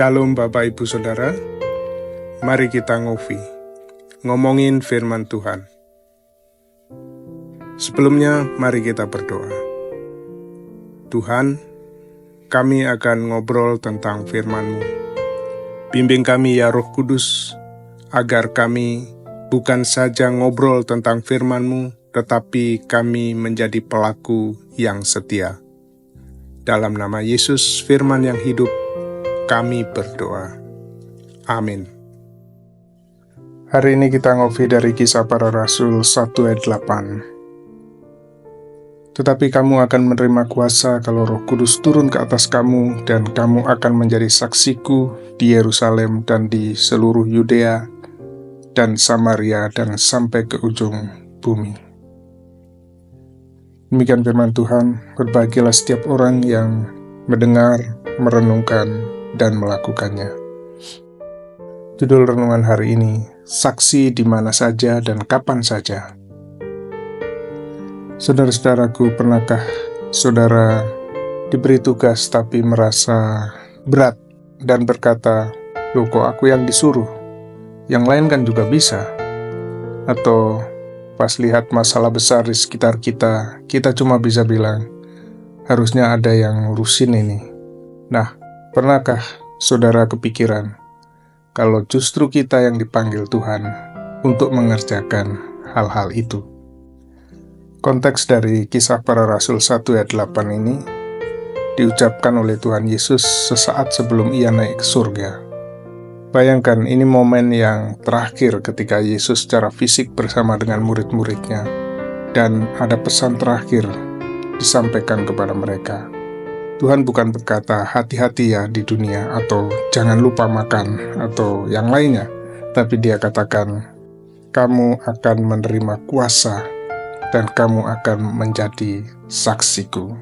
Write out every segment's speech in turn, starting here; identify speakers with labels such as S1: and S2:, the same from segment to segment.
S1: Shalom Bapak Ibu Saudara, mari kita ngomongin firman Tuhan. Sebelumnya mari kita berdoa. Tuhan, kami akan ngobrol tentang firman-Mu. Bimbing kami ya Roh Kudus, agar kami bukan saja ngobrol tentang firman-Mu, tetapi kami menjadi pelaku yang setia. Dalam nama Yesus, firman yang hidup, kami berdoa. Amin. Hari ini kita ngopi dari Kisah Para Rasul 1 ayat 8. Tetapi kamu akan menerima kuasa kalau Roh Kudus turun ke atas kamu, dan kamu akan menjadi saksiku di Yerusalem dan di seluruh Yudea dan Samaria dan sampai ke ujung bumi. Demikian firman Tuhan. Berbahagialah setiap orang yang mendengar, merenungkan, dan melakukannya. Judul renungan hari ini, saksi di mana saja dan kapan saja. Saudara-saudaraku, pernahkah saudara diberi tugas tapi merasa berat dan berkata, "Loh, kok aku yang disuruh? Yang lain kan juga bisa." Atau pas lihat masalah besar di sekitar kita, kita cuma bisa bilang, harusnya ada yang ngurusin ini. Nah, pernahkah saudara kepikiran kalau justru kita yang dipanggil Tuhan untuk mengerjakan hal-hal itu? Konteks dari Kisah Para Rasul 1 ayat 8 ini diucapkan oleh Tuhan Yesus sesaat sebelum ia naik ke surga. Bayangkan, ini momen yang terakhir ketika Yesus secara fisik bersama dengan murid-muridnya, dan ada pesan terakhir disampaikan kepada mereka. Tuhan bukan berkata, hati-hati ya di dunia, atau jangan lupa makan, atau yang lainnya. Tapi dia katakan, kamu akan menerima kuasa, dan kamu akan menjadi saksiku.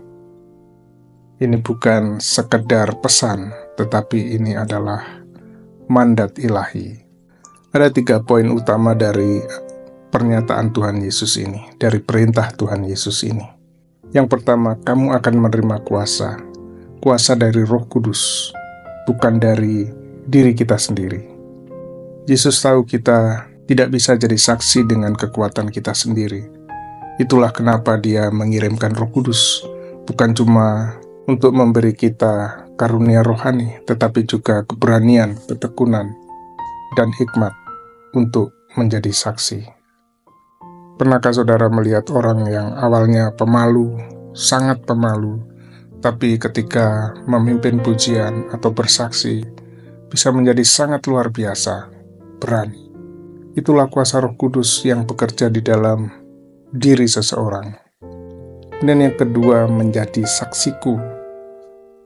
S1: Ini bukan sekedar pesan, tetapi ini adalah mandat ilahi. Ada 3 poin utama dari pernyataan Tuhan Yesus ini, dari perintah Tuhan Yesus ini. Yang pertama, kamu akan menerima kuasa. Kuasa dari Roh Kudus, bukan dari diri kita sendiri. Yesus tahu kita tidak bisa jadi saksi dengan kekuatan kita sendiri. Itulah kenapa Dia mengirimkan Roh Kudus, bukan cuma untuk memberi kita karunia rohani, tetapi juga keberanian, ketekunan, dan hikmat untuk menjadi saksi. Pernahkah saudara melihat orang yang awalnya pemalu, sangat pemalu, tapi ketika memimpin pujian atau bersaksi, bisa menjadi sangat luar biasa, berani. Itulah kuasa Roh Kudus yang bekerja di dalam diri seseorang. Dan yang kedua, menjadi saksiku.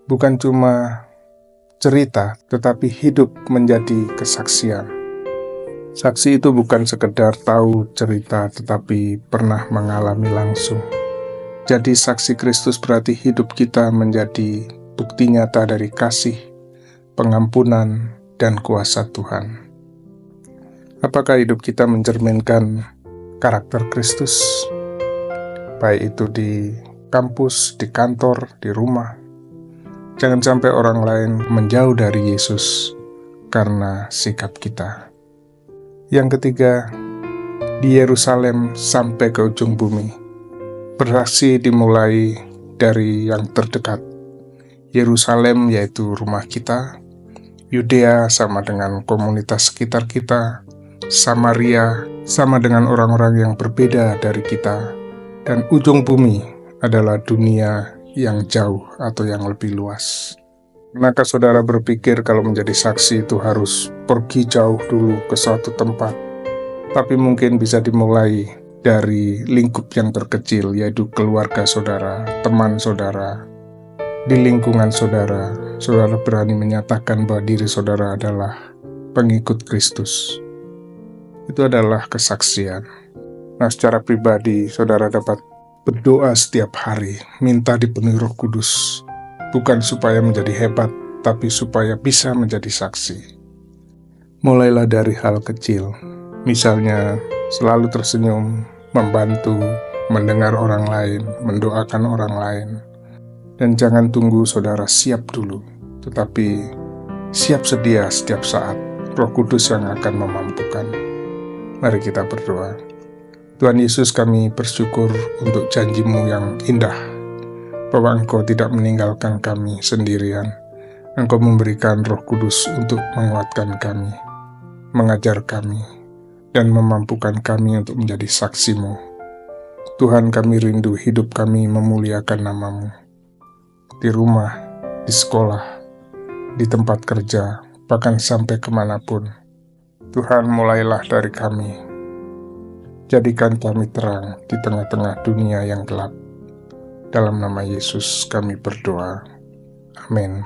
S1: Bukan cuma cerita, tetapi hidup menjadi kesaksian. Saksi itu bukan sekedar tahu cerita, tetapi pernah mengalami langsung. Jadi saksi Kristus berarti hidup kita menjadi bukti nyata dari kasih, pengampunan, dan kuasa Tuhan. Apakah hidup kita mencerminkan karakter Kristus? Baik itu di kampus, di kantor, di rumah. Jangan sampai orang lain menjauh dari Yesus karena sikap kita. Yang ketiga, di Yerusalem sampai ke ujung bumi. Beraksi dimulai dari yang terdekat. Yerusalem yaitu rumah kita, Yudea sama dengan komunitas sekitar kita, Samaria sama dengan orang-orang yang berbeda dari kita, dan ujung bumi adalah dunia yang jauh atau yang lebih luas. Maka saudara berpikir kalau menjadi saksi itu harus pergi jauh dulu ke suatu tempat, tapi mungkin bisa dimulai dari lingkup yang terkecil, yaitu keluarga saudara, teman saudara. Di lingkungan saudara, saudara berani menyatakan bahwa diri saudara adalah pengikut Kristus. Itu adalah kesaksian. Nah, secara pribadi, saudara dapat berdoa setiap hari, minta dipenuhi Roh Kudus, bukan supaya menjadi hebat, tapi supaya bisa menjadi saksi. Mulailah dari hal kecil, misalnya selalu tersenyum, membantu, mendengar orang lain, mendoakan orang lain. Dan jangan tunggu saudara siap dulu, tetapi siap sedia setiap saat, Roh Kudus yang akan memampukan. Mari kita berdoa. Tuhan Yesus, kami bersyukur untuk janji-Mu yang indah, bahwa Engkau tidak meninggalkan kami sendirian. Engkau memberikan Roh Kudus untuk menguatkan kami, mengajar kami, dan memampukan kami untuk menjadi saksi-Mu. Tuhan, kami rindu hidup kami memuliakan nama-Mu. Di rumah, di sekolah, di tempat kerja, bahkan sampai kemanapun. Tuhan, mulailah dari kami. Jadikan kami terang di tengah-tengah dunia yang gelap. Dalam nama Yesus kami berdoa. Amin.